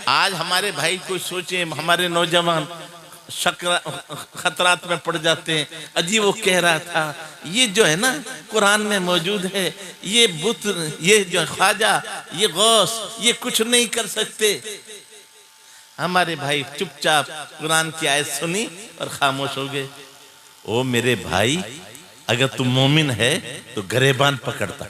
आज हमारे भाई को सोचे, हमारे नौजवान खतरात में पड़ जाते हैं। अजी वो कह रहा था ये जो है ना कुरान में मौजूद है, ये बुत, ये जो ख्वाजा, ये गौस, ये कुछ नहीं कर सकते। हमारे भाई चुपचाप कुरान की आयत सुनी और खामोश हो गए। ओ मेरे भाई, अगर तू मोमिन है तो गरेबान पकड़ता।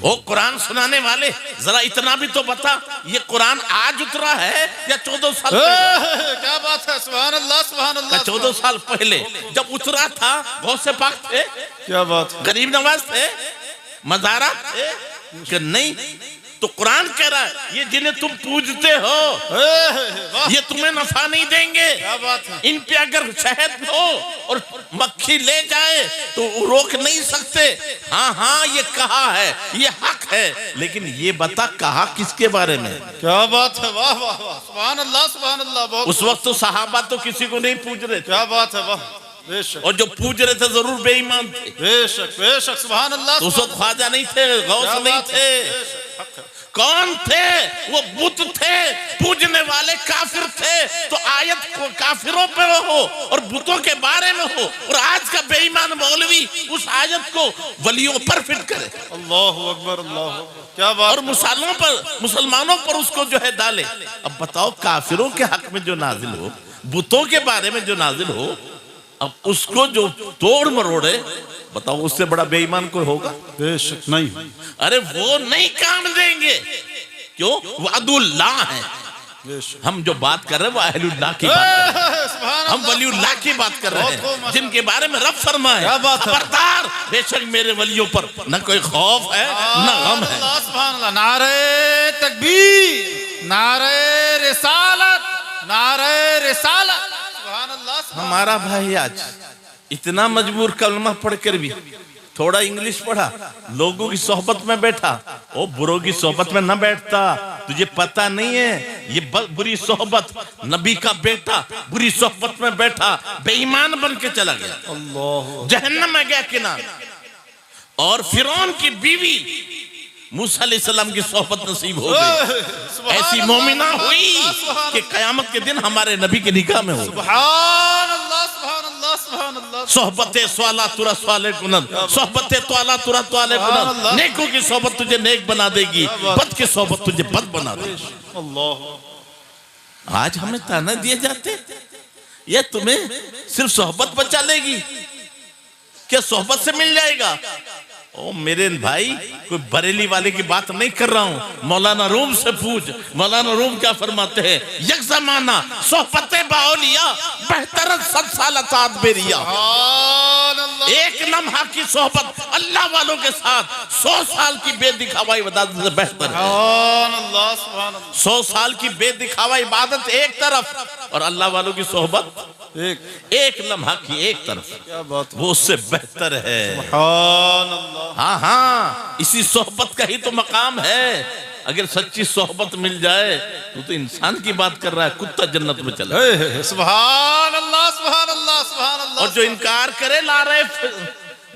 ओ कुरान सुनाने वाले, जरा इतना भी तो बता, ये कुरान आज उतरा है या 14 साल पहले? क्या बात है, सुभान अल्लाह सुभान अल्लाह। 14 साल पहले जब उतरा था, बहुत से पाक थे, क्या बात है, गरीब नवाज थे, मज़ारा थे कि नहीं? तो कुरान कह रहा है ये जिन्हें तुम पूजते हो ये तुम्हें नफा नहीं देंगे। क्या बात है। इन पे अगर शहद हो और मक्खी ले जाए तो रोक नहीं सकते। हाँ हाँ ये कहा है, ये हक है, लेकिन ये बता कहा किसके बारे में? क्या बात है, वाह वाह वाह, सुभान अल्लाह सुभान अल्लाह। उस वक्त तो सहाबा तो किसी को नहीं पूज रहे थे। क्या बात है, वाह, बेशक। और जो पूज रहे थे जरूर बेईमान थे। बेशक बेशक, सुभान अल्लाह। तो उस वक्त ख्वाजा नहीं थे, गौस नहीं थे। कौन थे? वो बुत थे, पूजने वाले काफिर थे। तो आयत को काफिरों पे हो और बुतों के बारे में हो, और आज का बेईमान मौलवी उस आयत को वलियों पर फिट करे। अल्लाहु अकबर, अल्लाह, क्या बात। और मुसलमानों पर उसको जो है डाले। अब बताओ, काफिरों के हक में जो नाजिल हो, बुतों के बारे में जो नाजिल हो, अब उसको जो तोड़ मरोड़े, बताओ उससे बड़ा बेईमान कोई होगा? बेशक नहीं। अरे वो नहीं काम देंगे। क्यों? वो अदुल्लाह है। हम जो बात कर रहे हैं वो अहलुल्लाह की बात कर रहे हैं, हम वलीउल्लाह की बात कर रहे हैं, जिनके बारे में रब फरमाए खबरदार, बेशक मेरे वलियों पर न कोई खौफ है न गम है। सुभान अल्लाह। नारे तकबीर, नारे रिसालत, नारे रिसालत, सुभान अल्लाह। हमारा भाई आज इतना मजबूर, कलमा पढ़कर भी थोड़ा इंग्लिश पढ़ा, लोगों की सोहबत में बैठा। ओ बुरों की सोहबत में न बैठता, तुझे पता नहीं है ये बुरी सोहबत। नबी का बेटा बुरी सोहबत में बैठा, बेईमान बन के चला गया, अल्लाह, जहन्नम में गया किनारे। और फिरौन की बीवी मूसा अलैहिस्सलाम की सोहबत नसीब हो गई। ऐसी मोमिना हुई कि कयामत के दिन हमारे नबी के निकाह में हो। सुभान अल्लाह सुभान अल्लाह सुभान अल्लाह। सोहबते स्वाला तुरा स्वाले कुनद, सोहबते तवाला तुरा तवाले कुनद। नेकों की सोहबत तुझे नेक बना देगी, बद की सोहबत तुझे बद बना देगी। अल्लाह। आज हमें ताना दिए जाते, ये तुम्हें सिर्फ सोहबत बचा लेगी, क्या सोहबत से मिल जाएगा? ओ मेरे भाई, कोई बरेली वाले की बात नहीं कर रहा हूं। मौलाना रूम से पूछ, मौलाना रूम क्या फरमाते हैं? यक ज़माना सोहबते बाओलिया बेहतर 100 साल साथ बेरिया। एक लम्हा की सोहबत अल्लाह वालों के साथ 100 साल की बेदिखावा इबादत से बेहतर है। 100 साल की बेदिखावा इबादत एक तरफ और अल्लाह वालों की सोहबत एक लम्हा की एक तरफ। क्या बात, वो उससे बेहतर है। सुभान अल्लाह। हाँ हाँ, इसी सोहबत का ही तो मकाम है। अगर सच्ची सोहबत मिल जाए तो इंसान की बात कर रहा है, कुत्ता जन्नत में चला। सुभान अल्लाह सुभान अल्लाह सुभान अल्लाह। और जो इनकार करे, ला रहे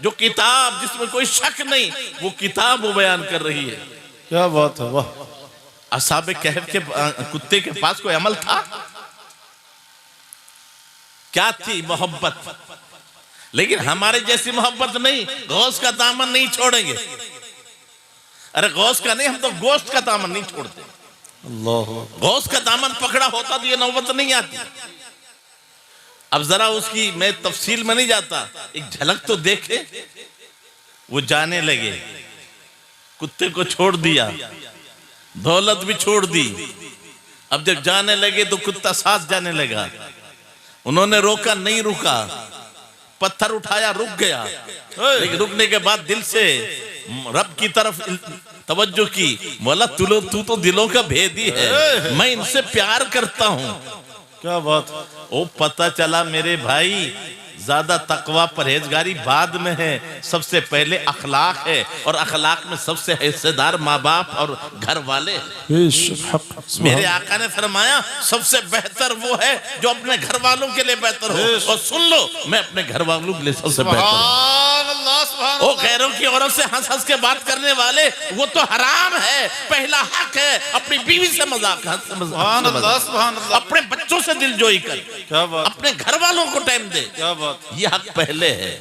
जो किताब जिसमें कोई शक नहीं, वो किताब वो बयान कर रही है। क्या बात है, वाह। असहाबे कहफ के कुत्ते के पास कोई अमल था? क्या थी? मोहब्बत। लेकिन हमारे जैसी मोहब्बत नहीं, गौस का दामन नहीं छोड़ेंगे। अरे गौस का नहीं, हम तो गोश्त का दामन नहीं छोड़ते। अल्लाह। गौस का दामन पकड़ा होता तो ये नौबत नहीं आती। अब जरा उसकी मैं तफसील में नहीं जाता, एक झलक तो देखे। वो जाने लगे, कुत्ते को छोड़ दिया, दौलत भी छोड़ दी। अब जब जाने लगे तो कुत्ता साथ जाने लगा। उन्होंने रोका, नहीं रुका, पत्थर उठाया, रुक गया। लेकिन रुकने के बाद दिल से रब की तरफ तवज्जो की, बोला तू तो दिलों का भेदी है, मैं इनसे प्यार करता हूं। क्या बात। ओ पता चला मेरे भाई, ज्यादा तकवा परहेजगारी बाद में है, सबसे पहले अखलाक है, और अखलाक में सबसे हिस्सेदार माँ बाप और घर वाले। मेरे आका ने फरमाया सबसे बेहतर वो है जो अपने घर वालों के लिए बेहतर हो। और सुन लो, मैं अपने घर वालों के लिए सबसे बेहतर हूं। अल्लाह सुभान वो अल्लाह गैरों की औरत से हंस हंस के बात करने वाले वो तो हराम है। पहला हक है अपनी बीवी से मजाक, सुभान अल्लाह सुभान अल्लाह। अपने बच्चों से दिलजोई कर, क्या बात, अपने घर वालों को टाइम दे, क्या बात। ये हक पहले है।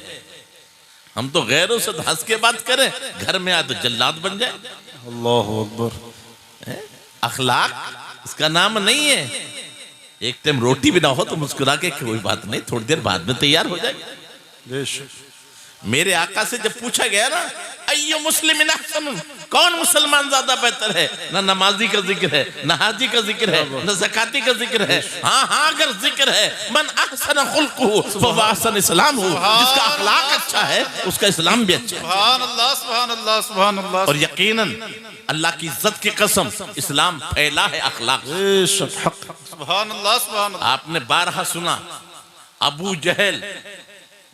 हम तो गैरों से हंस के बात करें, घर में आए तो जल्लाद बन जाए। अल्लाह अकबर। अखलाक इसका नाम नहीं है। एक टाइम रोटी भी ना हो तो मुस्कुरा के कोई बात नहीं, थोड़ी देर बाद में तैयार हो जाएगी। मेरे आका से जब पूछा गया ना अय्यो मुस्लिमिन अहसन, कौन मुसलमान ज्यादा बेहतर है, ना नमाजी का जिक्र है, ना हाजी का जिक्र है, ना ज़काती का जिक्र है। हाँ हाँ अगर जिक्र है मन अहसन खुल्कुहु फअहसन इस्लामुहु, जिसका अखलाक अच्छा है उसका इस्लाम भी अच्छा है। सुभान अल्लाह सुभान अल्लाह सुभान अल्लाह। और यकीनन अल्लाह की इज्जत की कसम इस्लाम फैला है अखलाक। सुभान अल्लाह सुभान अल्लाह। आपने बारहा सुना अबू जहल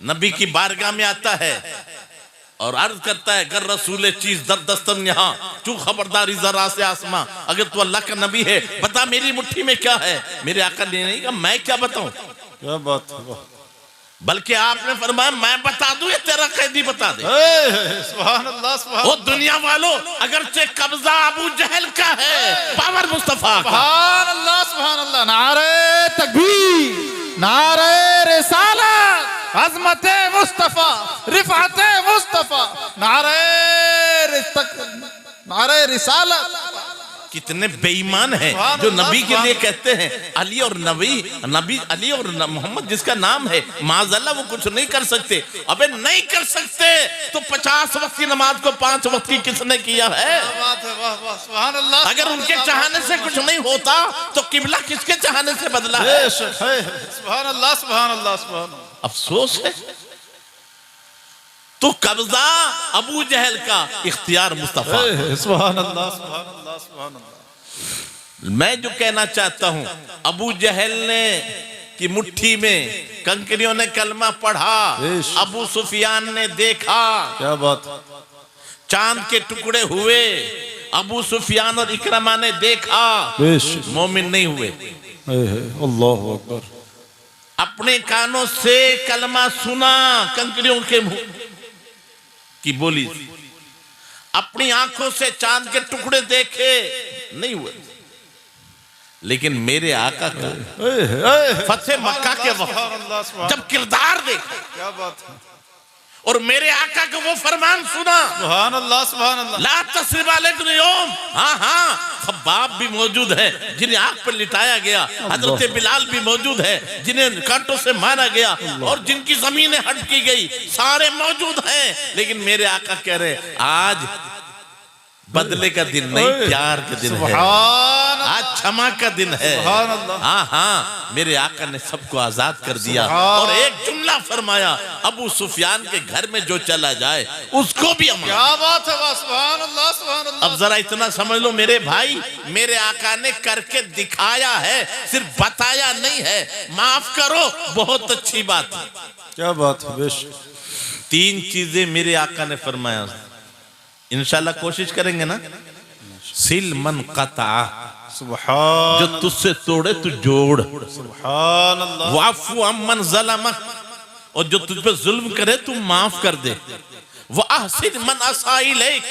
नबी की बारगाह में आता है और अर्ज करता है गर रसूल चीज दर दस्तन यहाँ चू खबरदारी जरा से आसमां, अगर तू अल्लाह का नबी है बता मेरी मुट्ठी में क्या है। मेरे आका ने नहीं कहा मैं क्या बताऊं, क्या बात है, बल्कि आपने फरमाया मैं बता दूं या तेरा कैदी बता दे। सुभान अल्लाह सुभान। वो दुनिया वालों अगरचे कब्जा अबू जहल का है, पावर मुस्तफा का। सुभान अल्लाह सुभान अल्लाह। नारे तकबीर, नारे रिसालत, अज़मते मुस्तफा, रिफ़अते मुस्तफा, नारे रिसालत। कितने बेईमान हैं जो नबी के लिए कहते हैं अली और नबी अली और मोहम्मद जिसका नाम है, माज़अल्लाह वो कुछ नहीं कर सकते। अबे नहीं कर सकते तो 50 वक्त की नमाज को 5 वक्त की किसने किया है? सुभान अल्लाह। अगर उनके चाहने से कुछ नहीं होता तो किबला किसके चाहने से बदला है? सुभान अल्लाह सुभान अल्लाह सुभान। अफसोस है तो कब्जा अबू जहल का, इख्तियार मुस्तफा। सुभान अल्लाह सुभान अल्लाह सुभान अल्लाह। मैं जो कहना चाहता हूं अबू जहल ने की मुट्ठी में कंकरियों ने कलमा पढ़ा, अबू सुफियान ने देखा, क्या बात, चांद के टुकड़े हुए, अबू सुफियान और इकरमा ने देखा, मोमिन नहीं हुए। अल्लाह अकबर। अपने कानों से कलमा सुना, कंकरियों के मुंह की बोली, अपनी आंखों से चांद के टुकड़े देखे, नहीं हुए। लेकिन मेरे आका का फतेह मक्का के वक्त जब किरदार देखा, क्या बात है, और मेरे आका का वो फरमान सुना, सुभान अल्लाह सुभान अल्लाह। ला तस्रीब अलैकुम यौम। हाँ हाँ खब्बाब भी मौजूद है जिन्हें आग पर लिटाया गया, हजरत बिलाल भी मौजूद है जिन्हें कांटों से मारा गया, और जिनकी जमीनें हट की गई, सारे मौजूद हैं। लेकिन मेरे आका कह रहे आज बदले का दिन नहीं, प्यार का दिन है, आज क्षमा का दिन है। हाँ हाँ मेरे आका ने सबको आजाद कर दिया और एक जुमला फरमाया, अबू सुफियान के घर में जो चला जाए उसको भी अमान। क्या बात है, सुभान अल्लाह सुभान अल्लाह। अब जरा इतना समझ लो मेरे भाई, मेरे आका ने करके दिखाया है, सिर्फ बताया नहीं है। माफ करो बहुत अच्छी बात है। क्या बात है, बेशक। 3 चीजें मेरे आका ने फरमाया, इंशाल्लाह कोशिश करेंगे ना। सिल मन कता, सुभान, जो तुझसे तोड़े तू जोड़, सुभान अल्लाह। वाफु अम्मन ज़लमा, और जो तुझ पे जुल्म करे तू माफ कर दे। व अहसिन मन असा इलैक,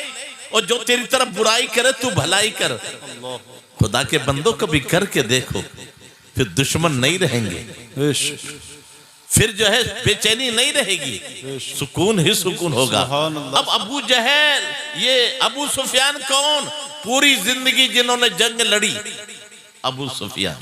और जो तेरी तरफ बुराई करे तू भलाई कर। खुदा के बंदों कभी करके देखो, फिर दुश्मन नहीं रहेंगे, फिर जो है बेचैनी नहीं रहेगी, सुकून ही सुकून होगा। अब अबू जहल, ये अबू सुफियान कौन? पूरी जिंदगी जिन्होंने जंग लड़ी, अबू सुफियान,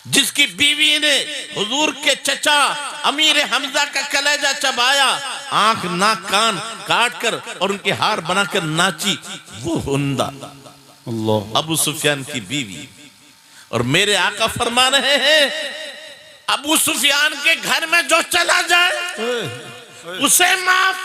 जिसकी बीवी ने हुजूर के चचा अमीर हमजा का कलेजा चबाया, आंख नाक कान काट कर और उनके हार बनाकर नाची, वो हुंदा अल्लाह, अबू सुफियान की बीवी। और मेरे आका फरमा रहे हैं, अबू सुफियान के घर में जो चला जाए उसे माफ।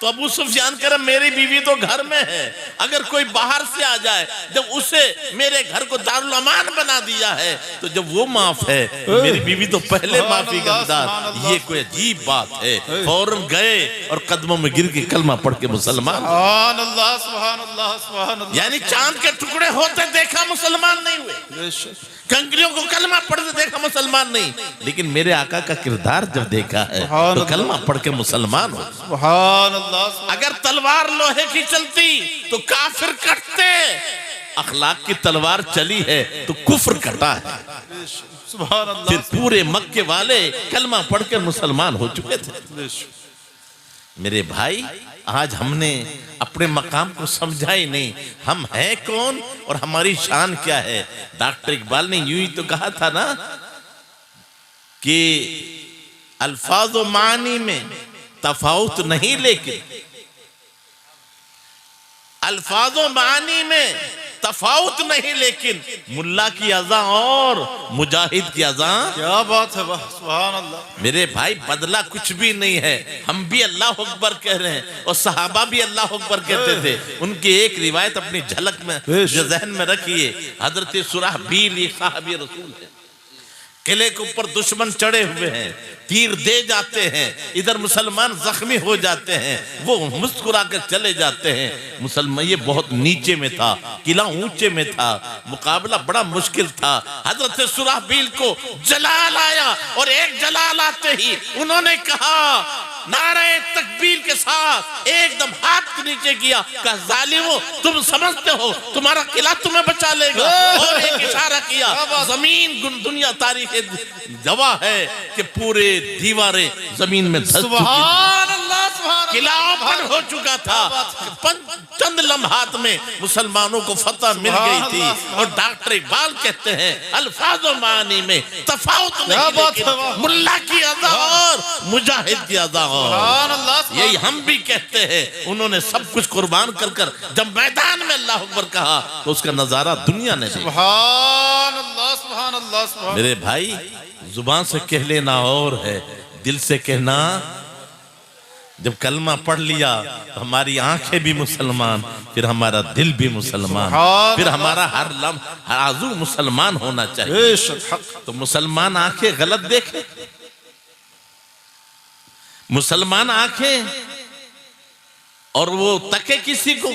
तो अबू सुफियान कह रहा मेरी बीवी तो घर में है, अगर कोई बाहर से आ जाए, जब उसे मेरे घर को दारुल अमान बना दिया है, तो जब वो माफ है तो मेरी बीवी तो पहले माफी का हकदार। ये कोई अजीब बात है। फौरन गए और कदमों में गिर के कलमा पढ़ के मुसलमान। सुभान अल्लाह सुभान अल्लाह सुभान अल्लाह। यानी चांद के टुकड़े होते देखा, मुसलमान नहीं हुए। बेशक कंकरियों को कलमा पढ़ते देखा मुसलमान नहीं, लेकिन मेरे आका का किरदार जब देखा है तो कलमा पढ़ के मुसलमान हो। सुभान अल्लाह। अगर तलवार लोहे की चलती तो काफिर कटते, अखलाक की तलवार चली है तो कुफ्र कटा है। सुभान अल्लाह। फिर पूरे मक्के वाले कलमा पढ़ के मुसलमान हो चुके थे। मेरे भाई, आज हमने अपने मकाम को समझा ही नहीं, हम हैं कौन और हमारी शान क्या है। डॉक्टर इकबाल ने यूं ही तो कहा था ना कि अल्फाज व मानी में तफाउत नहीं, लेकिन अल्फाज व मानी में तफाउत नहीं, लेकिन मुल्ला की अज़ा और मुजाहिद की अज़ा। क्या बात है, वाह सुभान अल्लाह। मेरे भाई, बदला कुछ भी नहीं है। हम भी अल्लाह अकबर कह रहे हैं और सहाबा भी अल्लाह अकबर कहते थे। उनकी एक रिवायत अपनी झलक में जो जहन में रखिए, हजरत सुराहबील ये साहबी रसूल है। किले के ऊपर दुश्मन चढ़े हुए हैं, तीर दे जाते हैं, इधर मुसलमान जख्मी हो जाते हैं, वो मुस्कुरा कर चले जाते हैं। मुसलमान, ये बहुत नीचे में था, किला ऊंचे में था, मुकाबला बड़ा मुश्किल था। हजरत सुराहबील को जलाल आया और एक जलाल आते ही उन्होंने कहा, नारे तकबीर के साथ एकदम हाथ के नीचे किया, कहा जालिमो, तुम समझते हो तुम्हारा किला तुम्हें बचा लेगा? और एक इशारा किया, जमीन दुनिया तारीख गवाह है कि पूरे दीवारें जमीन में धंस चुकी थी, किला ओपन हो चुका था। चंद लम्हात में मुसलमानों को फतह मिल गई थी। और डॉक्टर इकबाल कहते हैं, अल्फाजो मानी में तफाउत नहीं, लेकिन मुल्ला की अदा और मुजाहिद की अदा और। यही हम भी कहते हैं। उन्होंने सब कुछ कुर्बान कर कर जब मैदान में अल्लाह अकबर कहा तो उसका नजारा दुनिया ने देखा। सुभान अल्लाह, सुभान अल्लाह, सुभान। मेरे भाई, जुबान से कह लेना और है, दिल से कहना। जब कलमा पढ़ लिया तो हमारी आंखें भी मुसलमान, फिर हमारा दिल भी मुसलमान, फिर हमारा हर लम्हा आजू मुसलमान होना चाहिए। तो मुसलमान आंखें गलत देखे, मुसलमान आंखें और वो तके किसी को,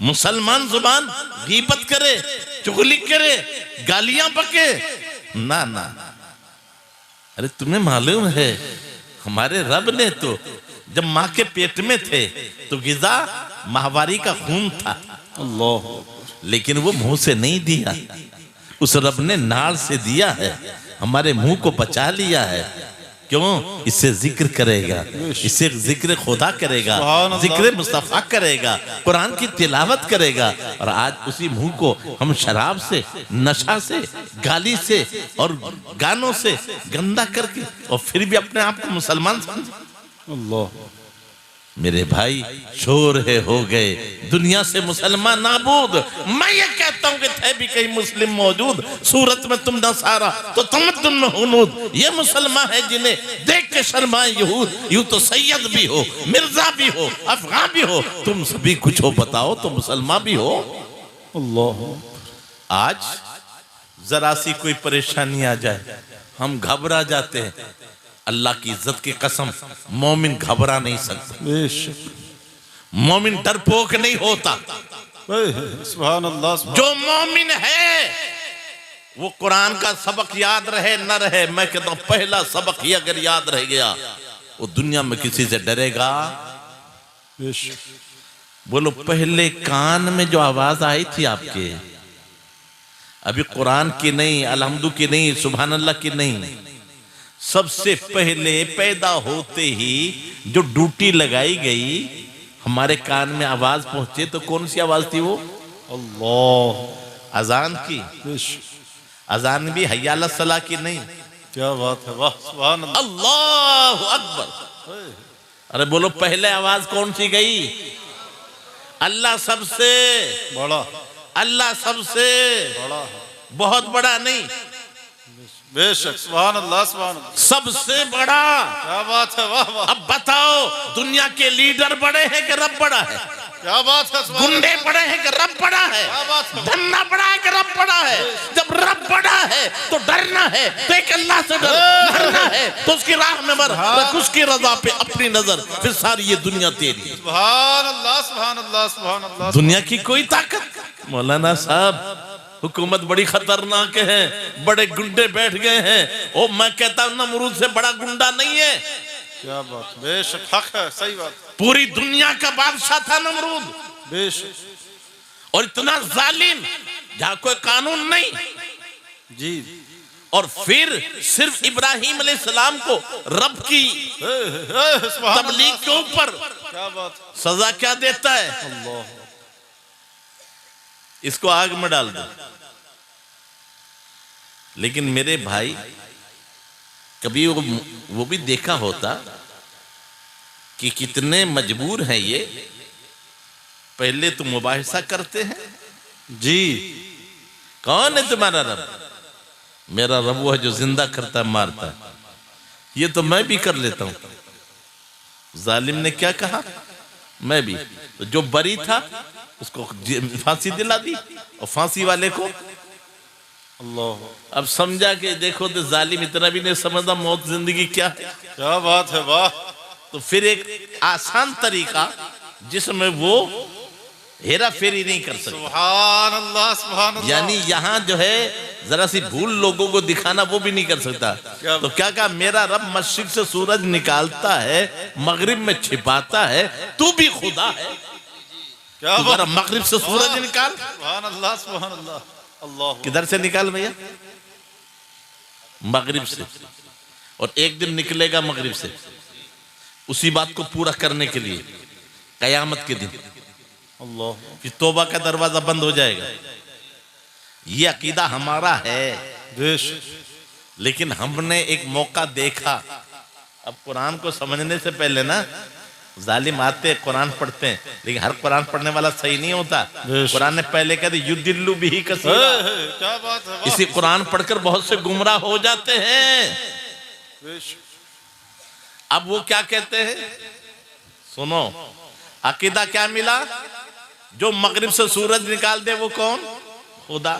मुसलमान जुबान गीबत करे, चुगली करे, गालियां बके, ना ना। अरे तुम्हें मालूम है, हमारे रब ने तो जब माँ के पेट में थे तो गिजा माहवारी का खून था, अल्लाह, लेकिन वो मुंह से नहीं दिया, उस रब ने नाल से दिया है, हमारे मुंह को बचा लिया है। क्यों? इससे जिक्र करेगा, इससे जिक्र खुदा करेगा, जिक्र मुस्तफा करेगा, कुरान की तिलावत करेगा। और आज उसी मुंह को हम शराब से, नशा से, गाली से और गानों से गंदा करके और फिर भी अपने आप को मुसलमान समझे। अल्लाह, मेरे भाई, शोर है हो गए दुनिया से मुसलमान नाबूद। मैं ये कहता हूं कि थे भी कहीं मुस्लिम मौजूद, सूरत में तुम नसारा तो तमद्दुन में हुनूद। ये मुसलमान है जिन्हें देख के शर्माए यहूद। यूं तो सैयद भी हो, मिर्जा भी हो, अफगान भी हो, तुम सभी कुछ हो, बताओ तो मुसलमान भी हो। अल्लाह, आज जरा सी कोई परेशानी आ जाए हम घबरा जाते हैं। अल्लाह की इज्जत की कसम, मोमिन घबरा नहीं सकता, मोमिन डरपोक नहीं होता। सुभान अल्लाह। जो मोमिन है वो कुरान का सबक याद रहे न रहे, मैं कहता हूं पहला सबक ही अगर याद रह गया वो दुनिया में किसी से डरेगा। बोलो, पहले कान में जो आवाज आई थी आपके, अभी कुरान की नहीं, अलहम्दु की नहीं, सुभान अल्लाह की नहीं, सबसे पहले पैदा होते ही जो ड्यूटी लगाई गई, हमारे कान में आवाज पहुंचे तो कौन सी आवाज थी वो? अल्लाह, अजान की। अजान भी हय्या अला सलाह की नहीं। क्या बात है, वाह सुभान अल्लाह, अल्लाहु अकबर। अरे बोलो, पहले आवाज कौन सी गई? अल्लाह सबसे बड़ा, अल्लाह सबसे बड़ा, बहुत बड़ा नहीं, बेशक, सुभान अल्लाह, सुभान अल्लाह, सबसे बड़ा। क्या बात है, वाह वाह। अब बताओ, दुनिया के लीडर बड़े हैं कि रब बड़ा है? क्या बात है, गुंडे बड़े हैं कि रब बड़ा है? धन्ना बड़ा है कि रब बड़ा है? जब रब बड़ा है तो डरना है, तो एक अल्लाह से डरना है, तो उसकी राह में मर, उसकी रजा पे अपनी नजर, फिर सारी ये दुनिया तेरी। सुभान अल्लाह, सुभान अल्लाह, सुभान अल्लाह। दुनिया की कोई ताकत, मौलाना साहब हुकूमत बड़ी खतरनाक है, बड़े गुंडे बैठ गए हैं। ओ मैं कहता हूं नमरूद से बड़ा गुंडा नहीं है। क्या बात, बेशक हक है, सही बात, पूरी दुनिया का बादशाह था नमरूद, बेशक। और इतना जालिम जहां कोई कानून नहीं। जी। और फिर सिर्फ इब्राहिम अलैहिस्सलाम को रब की सुभान तबलीग अल्लाह, के ऊपर क्या बात, सजा क्या देता है? अल्लाह। इसको आग में डाल दो। लेकिन मेरे भाई कभी वो भी देखा होता कि कितने मजबूर हैं ये। पहले तो मुबाहिसा करते हैं। जी। कौन है तुम्हारा रब? मेरा रब वो है जो जिंदा करता है, मारता है। ये तो मैं भी कर लेता हूं। जालिम ने क्या कहा? मैं भी। तो जो बरी था उसको फांसी दिला दी, और फांसी वाले को अल्लाह। अब समझा कि देखो तो जालिम इतना भी नहीं समझता मौत जिंदगी क्या है। क्या बात है, वाह। तो फिर एक आसान तरीका जिसमें वो हेरा फेरी नहीं कर सकता। सुभान अल्लाह, सुभान अल्लाह। यानी यहाँ जो है जरा सी भूल लोगों को दिखाना वो भी नहीं कर सकता। तो क्या कहा? मेरा रब मशरिक से सूरज निकालता है, मगरिब में छिपाता है, तू भी खुदा है। क्या तू बात, जरा मगरिब से सूरज निकाल। सुभान अल्लाह, सुभान अल्लाह, अल्लाह। किधर से निकाल भैया? मगरिब से। और एक दिन निकलेगा मगरिब से, उसी बात को पूरा करने के लिए कयामत के दिन अल्लाह। फिर तौबा का दरवाजा बंद हो जाएगा। ये अकीदा हमारा है, बेशक। लेकिन हमने एक मौका देखा। अब कुरान को समझने से पहले ना जालिम आते कुरान पढ़ते हैं, लेकिन हर कुरान पढ़ने वाला सही नहीं होता। कुरान ने पहले कहा युदिल्लु बिही कसीरा। क्या बात है, वाह। इसी कुरान पढ़कर बहुत से गुमराह हो जाते हैं। बेशक। अब वो क्या कहते हैं? सुनो, अकीदा क्या मिला? जो मगरिब से सूरज निकाल दे वो कौन? खुदा।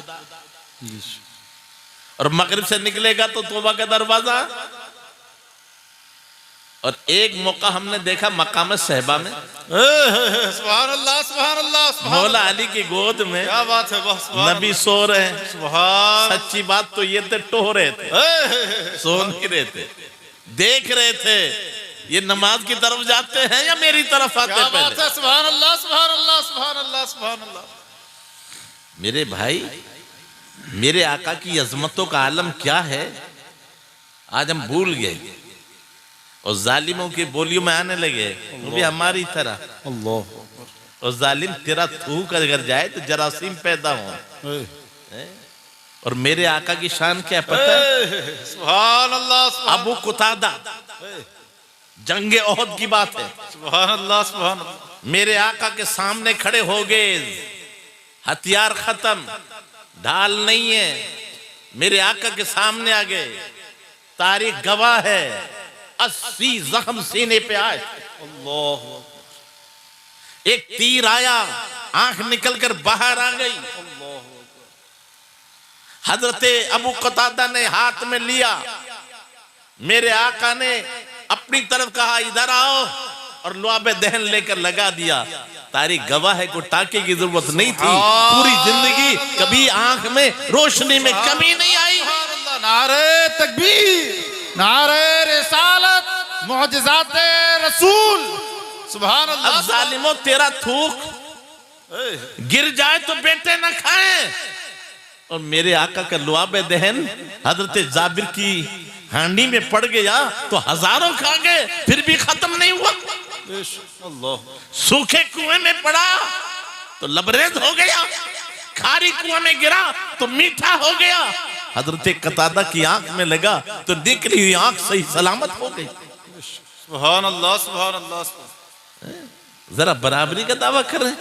और मगरिब से निकलेगा तो तौबा का दरवाजा। और एक मौका हमने देखा मकाम सहबा में, सुभान अल्लाह, सुभान अल्लाह, सुभान मौला अल्लाह। अली की गोद में क्या बात है, वाह, सुभान नबी सो रहे हैं। सुभान। सच्ची बात तो ये थे, टोह रहे थे, सो नहीं रहे थे, देख रहे थे ये नमाज की तरफ जाते हैं या मेरी तरफ आते क्या हैं बात पहले। है, सुभान अल्लाह, सुभान अल्लाह, सुभान अल्लाह, सुभान अल्लाह। मेरे भाई, मेरे आका की अजमतों का आलम क्या है आज हम भूल गए, और जालिमों की बोलियों में आने लगे। वो भी हमारी तरह। अल्लाह। और जालिम तेरा थूक अगर जाए तो जरासीम पैदा हो। और मेरे आका की शान क्या है पता है? सुभान अल्लाह, सुभान अबू कुतादा, जंगे ओहद की बात है। सुभान अल्लाह, सुभान अल्लाह। मेरे आका के सामने खड़े हो गए, हथियार खत्म, ढाल नहीं है, मेरे आका के सामने आ गए। तारीख गवाह है, 80 जख्म सीने पे आए। अल्लाह। एक तीर आया, आंख निकलकर बाहर आ गई। हजरते अबू कतादा ने हाथ में लिया, मेरे आका ने अपनी तरफ कहा इधर आओ, और लुआबे दहन लेकर लगा दिया। तारीख गवाह है, को टाके की जरूरत नहीं थी। पूरी जिंदगी कभी आंख में रोशनी में कमी नहीं आई। नारे तकबीर, नारे रिसालत, मुअजिज़ाते रसूल। सुभान अल्लाह। अब जालिमों तेरा थूक गिर जाए तो बेटे न खाएं, और मेरे आका का लुआबे दहन हजरत जाबिर की हांडी में पड़ गया तो हजारों खा गए, फिर भी खत्म नहीं हुआ। अल्लाह। सूखे कुएं में पड़ा तो लबरेज हो गया, खारी कुएं में गिरा तो मीठा हो गया। हजरत कतादा की आंख में लगा तो निकली हुई आंख सही सलामत हो गई। सुभान अल्लाह, सुभान अल्लाह। जरा बराबरी का दावा कर रहे हैं।